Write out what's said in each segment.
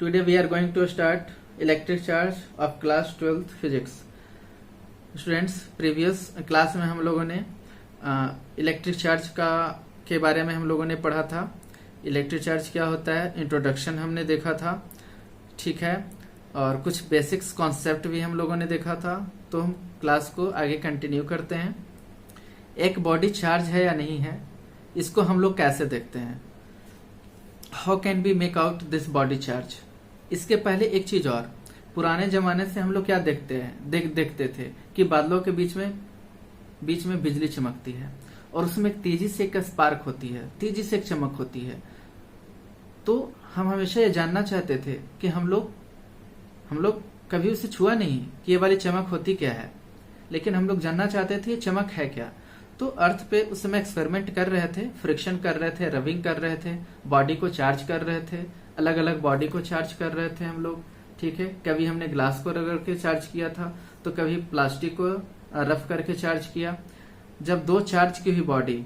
Today we are going to start electric charge of class 12th physics. Students, previous class में हम लोगों ने electric charge के बारे में हम लोगों ने पढ़ा था। इलेक्ट्रिक चार्ज क्या होता है, इंट्रोडक्शन हमने देखा था, ठीक है, और कुछ बेसिक्स कॉन्सेप्ट भी हम लोगों ने देखा था। तो हम क्लास को आगे कंटिन्यू करते हैं। एक बॉडी चार्ज है या नहीं है, इसको हम लोग कैसे देखते हैं, how can be make out this body charge. इसके पहले एक चीज और, पुराने जमाने से हम लोग क्या देखते हैं, देखते थे कि बादलों के बीच में बिजली चमकती है और उसमें तेजी से एक स्पार्क होती है, तेजी से एक चमक होती है। तो हम हमेशा ये जानना चाहते थे कि हम लोग कभी उसे छुआ नहीं कि ये वाली चमक होती क्या है, लेकिन हम लोग जानना चाहते थे ये चमक है क्या। तो अर्थ पे उस समय एक्सपेरिमेंट कर रहे थे, फ्रिक्शन कर रहे थे, रबिंग कर रहे थे, बॉडी को चार्ज कर रहे थे, अलग अलग बॉडी को चार्ज कर रहे थे हम लोग, ठीक है। कभी हमने ग्लास को रगड़ के चार्ज किया था, तो कभी प्लास्टिक को रफ करके चार्ज किया। जब दो चार्ज की हुई बॉडी,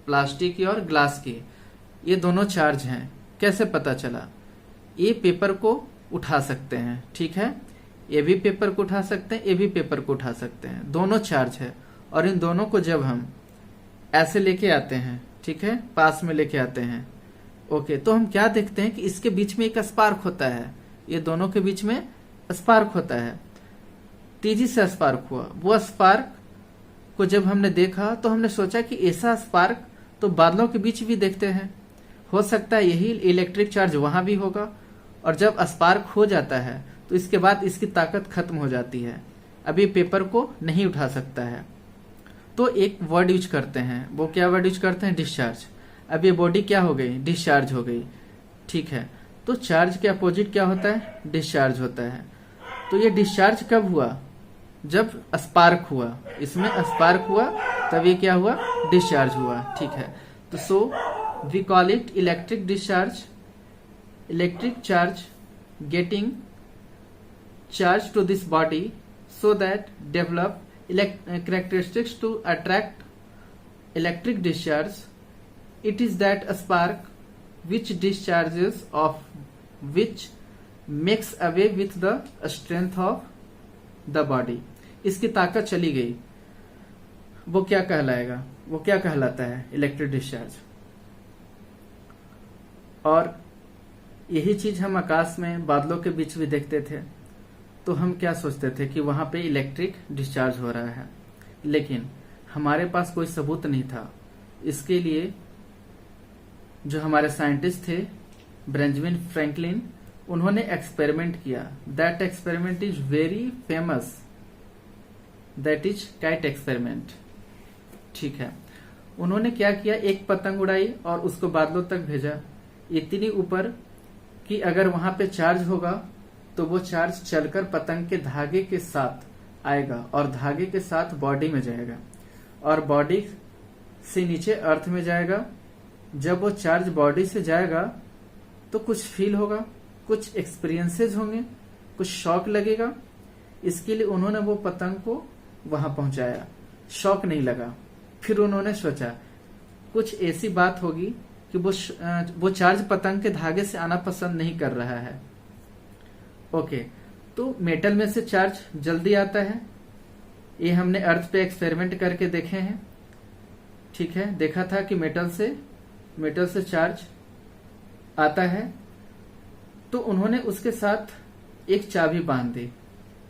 प्लास्टिक की और ग्लास की, ये दोनों चार्ज हैं, कैसे पता चला, ये पेपर को उठा सकते हैं, ठीक है, ये भी पेपर को उठा सकते हैं, ये भी पेपर को उठा सकते हैं, दोनों चार्ज है। और इन दोनों को जब हम ऐसे लेके आते हैं, ठीक है, पास में लेके आते हैं, ओके, तो हम क्या देखते हैं कि इसके बीच में एक स्पार्क होता है, ये दोनों के बीच में स्पार्क होता है, तेजी से स्पार्क हुआ। वो स्पार्क को जब हमने देखा तो हमने सोचा कि ऐसा स्पार्क तो बादलों के बीच भी देखते हैं, हो सकता है यही इलेक्ट्रिक चार्ज वहां भी होगा। और जब स्पार्क हो जाता है तो इसके बाद इसकी ताकत खत्म हो जाती है, अभी पेपर को नहीं उठा सकता है। तो एक वर्ड यूज करते हैं, वो क्या वर्ड यूज करते हैं, डिस्चार्ज। अब ये बॉडी क्या हो गई, डिस्चार्ज हो गई, ठीक है। तो चार्ज के अपोजिट क्या होता है, डिस्चार्ज होता है। तो ये डिस्चार्ज कब हुआ, जब स्पार्क हुआ, इसमें स्पार्क हुआ तब ये क्या हुआ, डिस्चार्ज हुआ, ठीक है। तो so we call it electric discharge, electric charge getting charge to this body so that develop characteristics to attract electric discharge. It is that a spark which discharges of which makes away with the strength of the body. इसकी ताकत चली गई, वो क्या कहलाएगा, वो क्या कहलाता है, इलेक्ट्रिक डिस्चार्ज। और यही चीज हम आकाश में बादलों के बीच भी देखते थे। तो हम क्या सोचते थे कि वहां पे इलेक्ट्रिक डिस्चार्ज हो रहा है, लेकिन हमारे पास कोई सबूत नहीं था। इसके लिए जो हमारे साइंटिस्ट थे, बेंजामिन फ्रैंकलिन, उन्होंने एक्सपेरिमेंट किया। That experiment is very famous, that is kite experiment, ठीक है। उन्होंने क्या किया, एक पतंग उड़ाई और उसको बादलों तक भेजा, इतनी ऊपर कि अगर वहां पे चार्ज होगा तो वो चार्ज चलकर पतंग के धागे के साथ आएगा और धागे के साथ बॉडी में जाएगा और बॉडी से नीचे अर्थ में जाएगा। जब वो चार्ज बॉडी से जाएगा तो कुछ फील होगा, कुछ एक्सपीरियंसेस होंगे, कुछ शॉक लगेगा। इसके लिए उन्होंने वो पतंग को वहां पहुंचाया, शॉक नहीं लगा। फिर उन्होंने सोचा कुछ ऐसी बात होगी कि वो चार्ज पतंग के धागे से आना पसंद नहीं कर रहा है, ओके। तो मेटल में से चार्ज जल्दी आता है, ये हमने अर्थ पे एक्सपेरिमेंट करके देखे हैं, ठीक है। देखा था कि मेटल से चार्ज आता है। तो उन्होंने उसके साथ एक चाबी बांध दी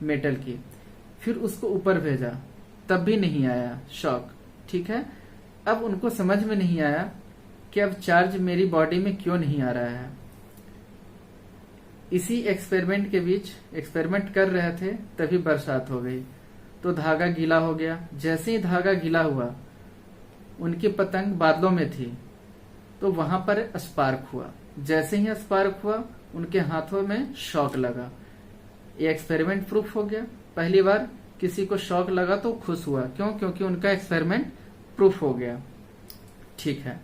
मेटल की, फिर उसको ऊपर भेजा, तब भी नहीं आया शॉक, ठीक है। अब उनको समझ में नहीं आया कि अब चार्ज मेरी बॉडी में क्यों नहीं आ रहा है। इसी एक्सपेरिमेंट के बीच एक्सपेरिमेंट कर रहे थे, तभी बरसात हो गई, तो धागा गीला हो गया। जैसे ही धागा गीला हुआ, उनकी पतंग बादलों में थी, तो वहां पर स्पार्क हुआ। जैसे ही स्पार्क हुआ, उनके हाथों में शॉक लगा। ये एक्सपेरिमेंट प्रूफ हो गया। पहली बार किसी को शॉक लगा तो खुश हुआ, क्यों, क्योंकि उनका एक्सपेरिमेंट प्रूफ हो गया, ठीक है।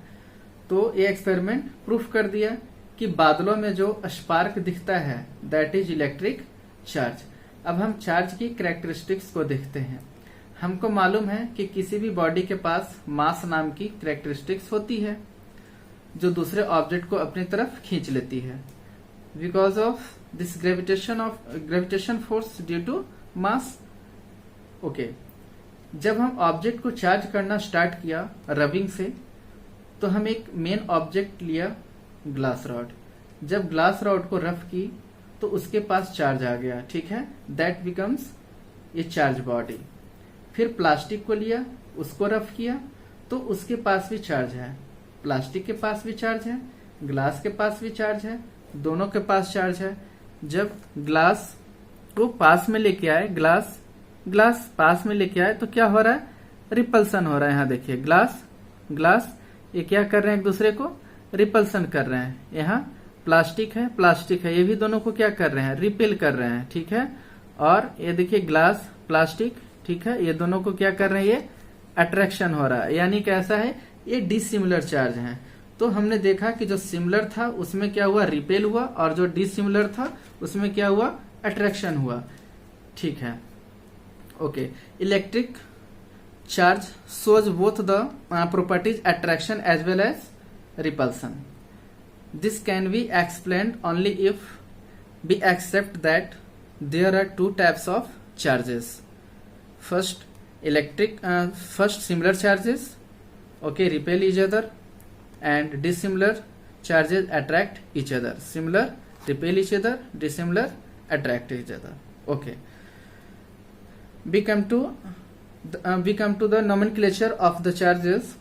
तो ये एक्सपेरिमेंट प्रूफ कर दिया कि बादलों में जो स्पार्क दिखता है दैट इज इलेक्ट्रिक चार्ज। अब हम चार्ज की कैरेक्टरिस्टिक्स को देखते हैं। हमको मालूम है कि किसी भी बॉडी के पास मास नाम की कैरेक्टरिस्टिक्स होती है, जो दूसरे ऑब्जेक्ट को अपनी तरफ खींच लेती है। Because of this gravitation force due to mass. Okay, जब हम ऑब्जेक्ट को चार्ज करना स्टार्ट किया रबिंग से, तो हम एक मेन ऑब्जेक्ट लिया ग्लास रॉड। जब ग्लास रॉड को रफ की तो उसके पास चार्ज आ गया, ठीक है, that becomes a charge body. फिर प्लास्टिक को लिया, उसको रफ किया तो उसके पास भी चार्ज है, प्लास्टिक के पास भी चार्ज है, ग्लास के पास भी चार्ज है, दोनों के पास चार्ज है। जब ग्लास को पास में लेके आए, ग्लास पास में लेके आए तो क्या हो रहा है, रिपल्सन हो रहा है। यहाँ देखिए ग्लास ये क्या कर रहे हैं, एक दूसरे को रिपल्सन कर रहे हैं। यहाँ प्लास्टिक है, ये भी दोनों को क्या कर रहे हैं, रिपेल कर रहे हैं, ठीक है। और ये देखिए ग्लास प्लास्टिक, ठीक है, ये दोनों को क्या कर रहे हैं, ये अट्रैक्शन हो रहा है, यानी कैसा है, ये डिसिमिलर चार्ज है। तो हमने देखा कि जो सिमिलर था उसमें क्या हुआ, रिपेल हुआ, और जो डिसिमिलर था उसमें क्या हुआ, अट्रैक्शन हुआ, ठीक है। Okay, electric charge shows both the properties attraction as well as repulsion. This can be explained only if we accept that there are two types of charges. First similar charges, okay, repel each other, and dissimilar charges attract each other. Similar repel each other, dissimilar attract each other. Okay, we come to the nomenclature of the charges.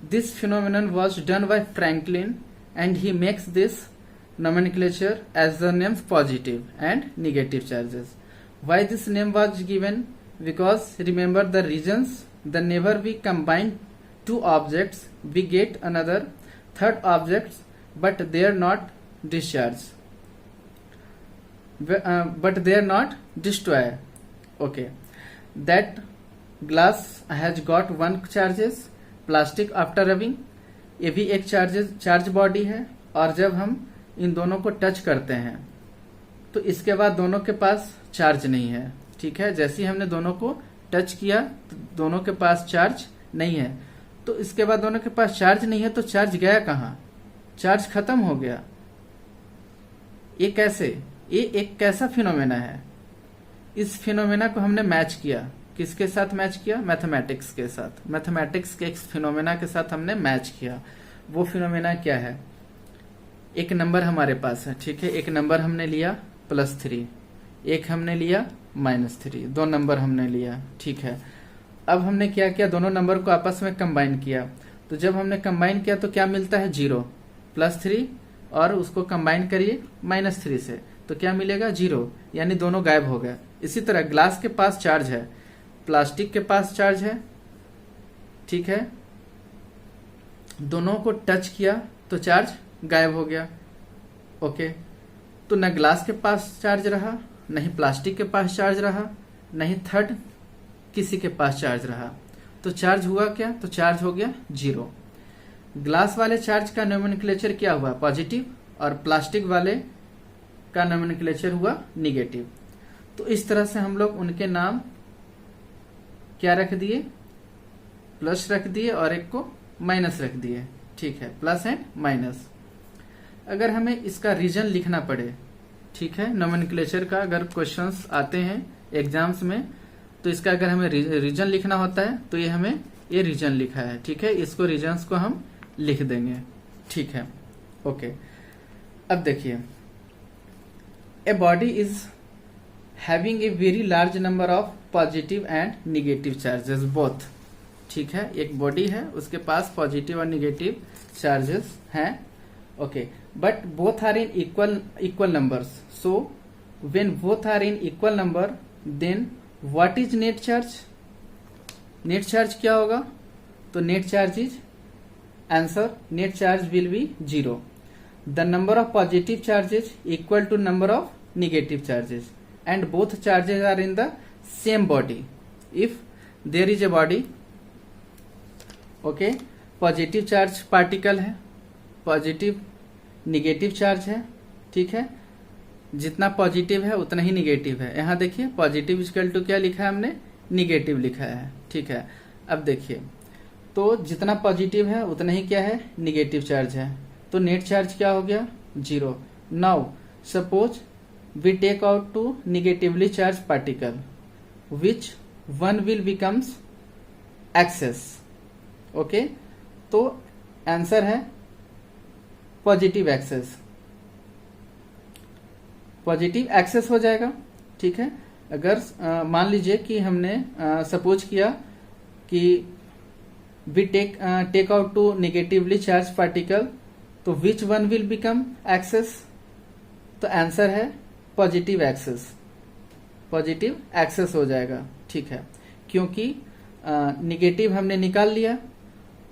This phenomenon was done by Franklin, and he makes this nomenclature as the names positive and negative charges. Why this name was given? Because remember the regions, whenever we combine two objects we get another third objects, but they are not discharged, but they are not destroyed. Okay, that glass has got one charges, plastic after rubbing, ये भी एक charge body है। और जब हम इन दोनों को touch करते हैं तो इसके बाद दोनों के पास चार्ज नहीं है, ठीक है। जैसे ही हमने दोनों को टच किया तो दोनों के पास चार्ज नहीं है, तो इसके बाद दोनों के पास चार्ज नहीं है, तो चार्ज गया कहाँ, चार्ज खत्म हो गया। ये कैसे, ये एक कैसा फिनोमेना है। इस फिनोमेना को हमने मैच किया, किसके साथ मैच किया, मैथमेटिक्स के साथ, मैथमेटिक्स के एक फिनोमेना के साथ हमने मैच किया। वो फिनोमेना क्या है, एक नंबर हमारे पास है, ठीक है, एक नंबर हमने लिया +3, एक हमने लिया -3, दो नंबर हमने लिया, ठीक है। अब हमने क्या किया, दोनों नंबर को आपस में कंबाइन किया। तो जब हमने कंबाइन किया तो क्या मिलता है, 0, +3 और उसको कंबाइन करिए -3 से, तो क्या मिलेगा, 0, यानी दोनों गायब हो गए। इसी तरह ग्लास के पास चार्ज है, प्लास्टिक के पास चार्ज है, ठीक है, दोनों को टच किया तो चार्ज गायब हो गया। ओके, तो न ग्लास के पास चार्ज रहा, नहीं प्लास्टिक के पास चार्ज रहा, नहीं थर्ड किसी के पास चार्ज रहा, तो चार्ज हुआ क्या, तो चार्ज हो गया 0। ग्लास वाले चार्ज का नोमेनक्लेचर क्या हुआ, पॉजिटिव, और प्लास्टिक वाले का नोमेनक्लेचर हुआ निगेटिव। तो इस तरह से हम लोग उनके नाम क्या रख दिए, प्लस रख दिए और एक को माइनस रख दिए, ठीक है, प्लस एंड माइनस। अगर हमें इसका रीजन लिखना पड़े, ठीक है, नोमेनक्लेचर का अगर क्वेश्चंस आते हैं एग्जाम्स में, तो इसका अगर हमें रीजन लिखना होता है तो ये हमें ये रीजन लिखा है, ठीक है, इसको रीजन्स को हम लिख देंगे, ठीक है। ओके, अब देखिए, a body is having a very large number of positive and negative charges both, ठीक है, एक बॉडी है उसके पास पॉजिटिव और निगेटिव चार्जेस हैं। Okay, but both are in equal numbers, so when both are in equal number then what is net charge, net charge क्या होगा, तो net charge is answer, net charge will be 0। The number of positive charges equal to number of negative charges and both charges are in the same body. If there is a body, okay, positive charge particle है, positive negative charge है, ठीक है, जितना positive है उतना ही negative है। यहाँ देखिए पॉजिटिव इक्वल टू क्या लिखा है हमने, निगेटिव लिखा है, ठीक है। अब देखिए, तो जितना पॉजिटिव है उतना ही क्या है, निगेटिव चार्ज है, तो नेट चार्ज क्या हो गया, 0। Now suppose we take out two negatively charge particle, which one will becomes excess. Okay, तो आंसर है पॉजिटिव एक्सेस, पॉजिटिव एक्सेस हो जाएगा। ठीक है, अगर मान लीजिए कि हमने सपोज किया कि we take out two negatively charge particle, तो which one will become excess, तो आंसर है पॉजिटिव एक्सेस, पॉजिटिव एक्सेस हो जाएगा। ठीक है, क्योंकि निगेटिव हमने निकाल लिया,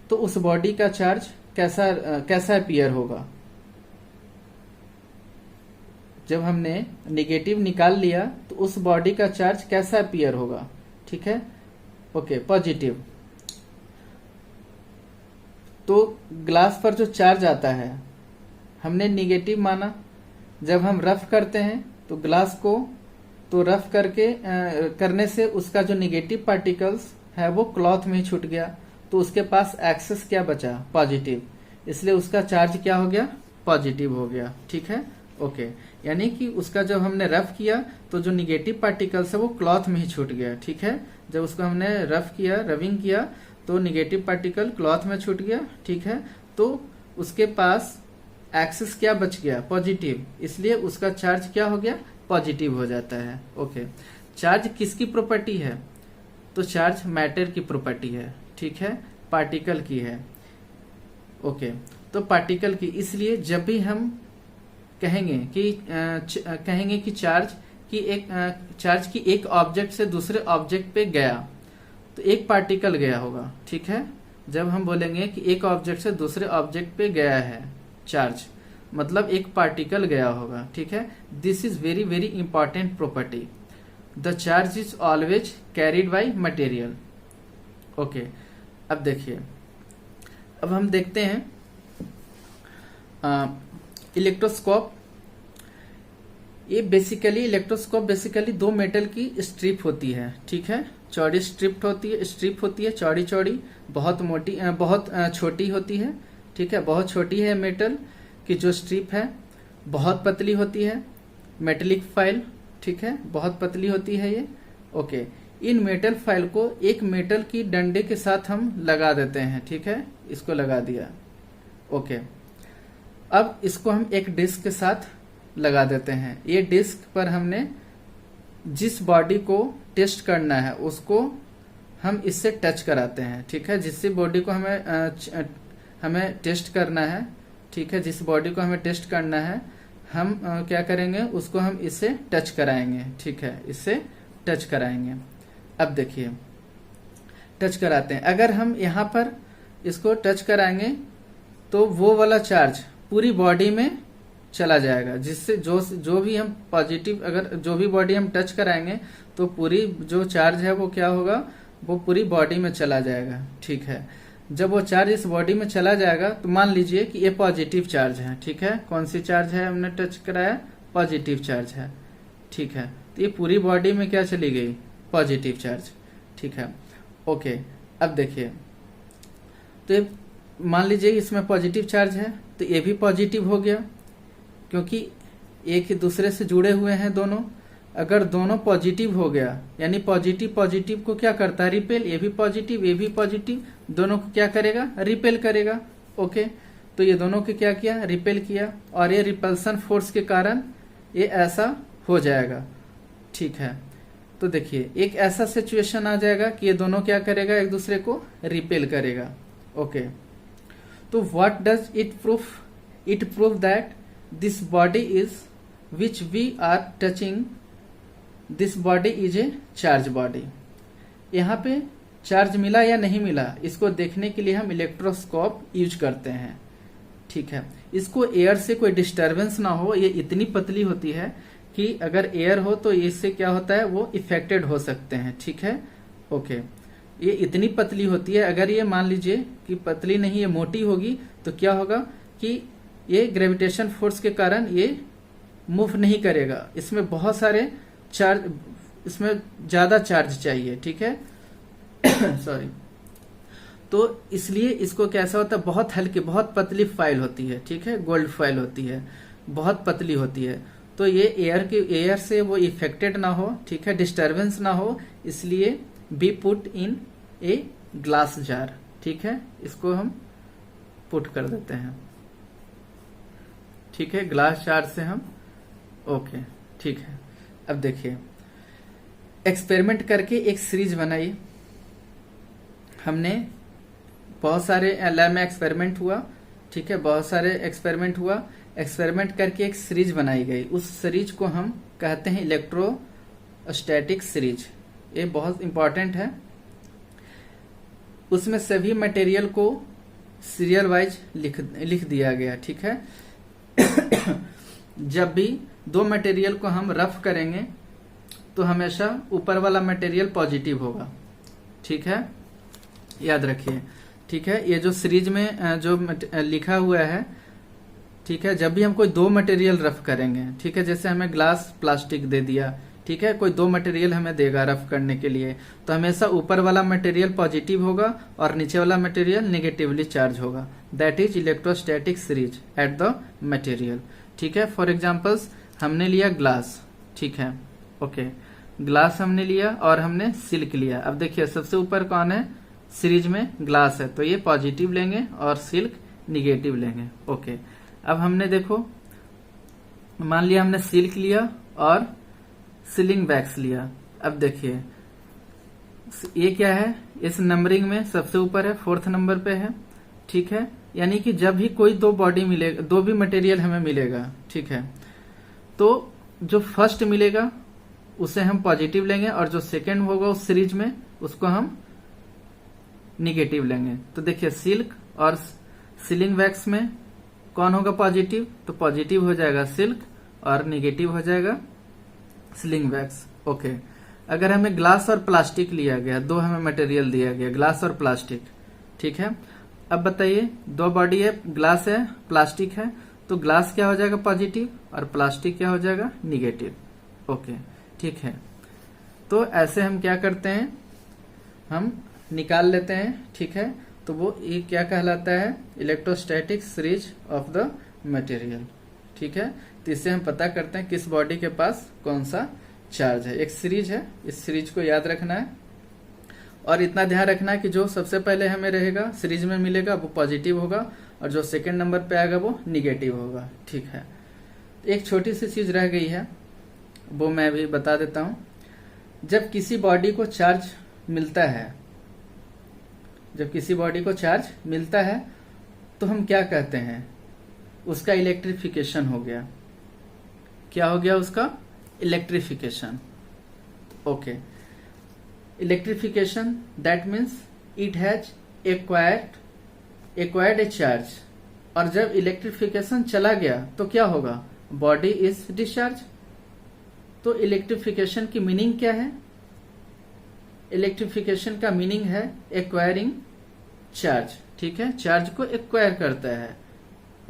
तो उस बॉडी का चार्ज कैसा अपीयर होगा। जब हमने निगेटिव निकाल लिया तो उस बॉडी का चार्ज कैसा अपीयर होगा। ठीक है, ओके, पॉजिटिव। तो ग्लास पर जो चार्ज आता है हमने निगेटिव माना, जब हम रफ करते हैं तो ग्लास को तो रफ करने से उसका जो निगेटिव पार्टिकल्स है वो क्लॉथ में ही छूट गया, तो उसके पास एक्सेस क्या बचा, पॉजिटिव, इसलिए उसका चार्ज क्या हो गया, पॉजिटिव हो गया। ठीक है, ओके, यानी कि उसका जब हमने रफ किया तो जो निगेटिव पार्टिकल्स है वो क्लॉथ में ही छूट गया। ठीक है, जब उसको हमने रफ किया, रविंग किया, तो निगेटिव पार्टिकल क्लॉथ में छूट गया। ठीक है, तो उसके पास एक्सेस क्या बच गया, पॉजिटिव, इसलिए उसका चार्ज क्या हो गया, पॉजिटिव हो जाता है। ओके, चार्ज किसकी प्रॉपर्टी है, तो चार्ज मैटर की प्रॉपर्टी है। ठीक है, पार्टिकल की है। ओके, तो पार्टिकल की, इसलिए जब भी हम कहेंगे कि चार्ज की एक ऑब्जेक्ट से दूसरे ऑब्जेक्ट पे गया, तो एक पार्टिकल गया होगा। ठीक है, जब हम बोलेंगे कि एक ऑब्जेक्ट से दूसरे ऑब्जेक्ट पे गया है चार्ज, मतलब एक पार्टिकल गया होगा। ठीक है, this is very very important property, the charge is always carried by material. Okay, अब देखिए, अब हम देखते हैं इलेक्ट्रोस्कोप। ये इलेक्ट्रोस्कोप बेसिकली दो मेटल की स्ट्रिप होती है। ठीक है, चौड़ी स्ट्रिप होती है, चौड़ी चौड़ी, बहुत मोटी, बहुत छोटी होती है। ठीक है, बहुत छोटी है मेटल की जो स्ट्रिप है, बहुत पतली होती है, मेटेलिक फाइल। ठीक है, बहुत पतली होती है ये। ओके, इन मेटल फाइल को एक मेटल की डंडे के साथ हम लगा देते हैं। ठीक है, इसको लगा दिया। ओके, अब इसको हम एक डिस्क के साथ लगा देते हैं। ये डिस्क पर हमने जिस बॉडी को टेस्ट करना है उसको हम इससे टच कराते हैं। ठीक है, जिस बॉडी को हमें टेस्ट करना है, ठीक है, जिस बॉडी को हमें टेस्ट करना है, हम क्या करेंगे, उसको हम इससे टच कराएंगे। ठीक है, इससे टच कराएंगे। अब देखिए, टच कराते हैं, अगर हम यहाँ पर इसको टच कराएंगे तो वो वाला चार्ज पूरी बॉडी में चला जाएगा, जिससे जो भी हम पॉजिटिव, अगर जो भी बॉडी हम टच कराएंगे तो पूरी जो चार्ज है वो क्या होगा, वो पूरी बॉडी में चला जाएगा। ठीक है, जब वो चार्ज इस बॉडी में चला जाएगा तो मान लीजिए कि ये पॉजिटिव चार्ज है। ठीक है, कौन सी चार्ज है हमने टच कराया, पॉजिटिव चार्ज है। ठीक है, तो ये पूरी बॉडी में क्या चली गई, पॉजिटिव चार्ज। ठीक है, ओके, अब देखिए, तो ये मान लीजिए इसमें पॉजिटिव चार्ज है, तो ये भी पॉजिटिव हो गया, क्योंकि एक ही दूसरे से जुड़े हुए हैं दोनों। अगर दोनों पॉजिटिव हो गया, यानी पॉजिटिव पॉजिटिव को क्या करता है, रिपेल, ये भी पॉजिटिव, दोनों को क्या करेगा, रिपेल करेगा। ओके, तो ये दोनों को क्या किया, रिपेल किया, और ये रिपल्सन फोर्स के कारण ये ऐसा हो जाएगा। ठीक है, तो देखिए, एक ऐसा सिचुएशन आ जाएगा कि ये दोनों क्या करेगा, एक दूसरे को रिपेल करेगा। ओके, तो what does it proof, it proof that this body is which we are touching, this body is a charge body. यहाँ पे चार्ज मिला या नहीं मिला, इसको देखने के लिए हम इलेक्ट्रोस्कोप यूज करते हैं। ठीक है, इसको एयर से कोई डिस्टरबेंस ना हो, ये इतनी पतली होती है कि अगर एयर हो तो इससे क्या होता है, वो इफेक्टेड हो सकते हैं। ठीक है, ओके, ये इतनी पतली होती है, अगर ये मान लीजिए कि पतली नहीं, ये मोटी होगी, तो क्या होगा कि ये ग्रेविटेशन फोर्स के कारण ये मूव नहीं करेगा। इसमें बहुत सारे चार्ज, इसमें ज्यादा चार्ज चाहिए। ठीक है सॉरी, तो इसलिए इसको कैसा होता है, बहुत हल्की, बहुत पतली फाइल होती है। ठीक है, गोल्ड फाइल होती है, बहुत पतली होती है, तो ये एयर से वो इफेक्टेड ना हो, ठीक है, डिस्टरबेंस ना हो, इसलिए B put in a glass jar, ठीक है, इसको हम पुट कर देते हैं, ठीक है, ग्लास जार से हम, ओके, ठीक है। अब देखिए एक्सपेरिमेंट करके एक सीरीज बनाई हमने, बहुत सारे लैब में एक्सपेरिमेंट हुआ, ठीक है, बहुत सारे एक्सपेरिमेंट हुआ, एक्सपेरिमेंट करके एक सीरीज बनाई गई, उस सीरीज को हम कहते हैं इलेक्ट्रोस्टैटिक सीरीज। ये बहुत इंपॉर्टेंट है। उसमें सभी मटेरियल को सीरियल वाइज लिख दिया गया, ठीक है। जब भी दो मटेरियल को हम रफ करेंगे तो हमेशा ऊपर वाला मटेरियल पॉजिटिव होगा, ठीक है, याद रखिए, ठीक है। ये जो सीरीज में जो लिखा हुआ है, ठीक है, जब भी हम कोई दो मटेरियल रफ करेंगे, ठीक है, जैसे हमें ग्लास प्लास्टिक दे दिया, ठीक है, कोई दो मटेरियल हमें देगा रफ करने के लिए, तो हमेशा ऊपर वाला मटेरियल पॉजिटिव होगा और नीचे वाला मटेरियल नेगेटिवली चार्ज होगा। That is electrostatic series at the material, ठीक है। फॉर एग्जांपल्स हमने लिया ग्लास, ठीक है, ओके, ग्लास हमने लिया और हमने सिल्क लिया। अब देखिए सबसे ऊपर कौन है सीरीज में, ग्लास है, तो ये पॉजिटिव लेंगे और सिल्क निगेटिव लेंगे, ओके। अब हमने देखो मान लिया हमने सिल्क लिया और सीलिंग वैक्स लिया। अब देखिए ये क्या है, इस नंबरिंग में सबसे ऊपर है, 4th नंबर पे है, ठीक है। यानी कि जब भी कोई दो बॉडी मिलेगा, दो भी मटेरियल हमें मिलेगा, ठीक है, तो जो फर्स्ट मिलेगा उसे हम पॉजिटिव लेंगे और जो सेकंड होगा उस सीरीज में उसको हम निगेटिव लेंगे। तो देखिए सिल्क और सीलिंग वैक्स में कौन होगा पॉजिटिव, तो पॉजिटिव हो जाएगा सिल्क और निगेटिव हो जाएगा सीलिंग वैक्स, ओके। अगर हमें ग्लास और प्लास्टिक लिया गया, दो हमें मटेरियल दिया गया, ग्लास और प्लास्टिक, ठीक है। अब बताइए दो बॉडी है, ग्लास है, प्लास्टिक है, तो ग्लास क्या हो जाएगा पॉजिटिव और प्लास्टिक क्या हो जाएगा निगेटिव, ओके, ठीक है। तो ऐसे हम क्या करते हैं, हम निकाल लेते हैं, ठीक है। तो वो ये क्या कहलाता है, electrostatic series of the material, ठीक है। तो इससे हम पता करते हैं किस बॉडी के पास कौन सा चार्ज है। एक सीरीज है, इस सीरीज को याद रखना है और इतना ध्यान रखना है कि जो सबसे पहले हमें रहेगा सीरीज में मिलेगा वो पॉजिटिव होगा और जो सेकंड नंबर पे आएगा वो निगेटिव होगा, ठीक है। एक छोटी सी चीज रह गई है, वो मैं भी बता देता हूं। जब किसी बॉडी को चार्ज मिलता है, जब किसी बॉडी को चार्ज मिलता है तो हम क्या कहते हैं, उसका इलेक्ट्रिफिकेशन हो गया। क्या हो गया उसका, electrification, okay. Electrification that means it has acquired A charge. और जब इलेक्ट्रिफिकेशन चला गया तो क्या होगा, बॉडी इज डिस्चार्ज। तो इलेक्ट्रिफिकेशन की मीनिंग क्या है, इलेक्ट्रिफिकेशन का मीनिंग है एक्वायरिंग चार्ज, ठीक है, चार्ज को एक्वायर करता है,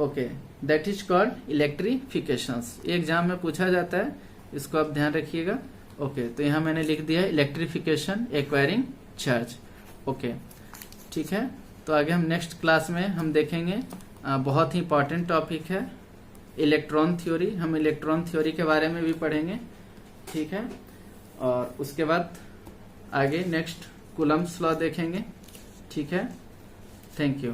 okay, that is called electrification. Exam में पूछा जाता है, इसको आप ध्यान रखिएगा, ओके। तो यहां मैंने लिख दिया है इलेक्ट्रिफिकेशन एक्वायरिंग चार्ज, ओके, ठीक है। तो आगे हम नेक्स्ट क्लास में हम देखेंगे, बहुत ही इंपॉर्टेंट टॉपिक है इलेक्ट्रॉन थ्योरी। हम इलेक्ट्रॉन थ्योरी के बारे में भी पढ़ेंगे, ठीक है। और उसके बाद आगे नेक्स्ट कूलम्ब्स लॉ देखेंगे, ठीक है। Thank you.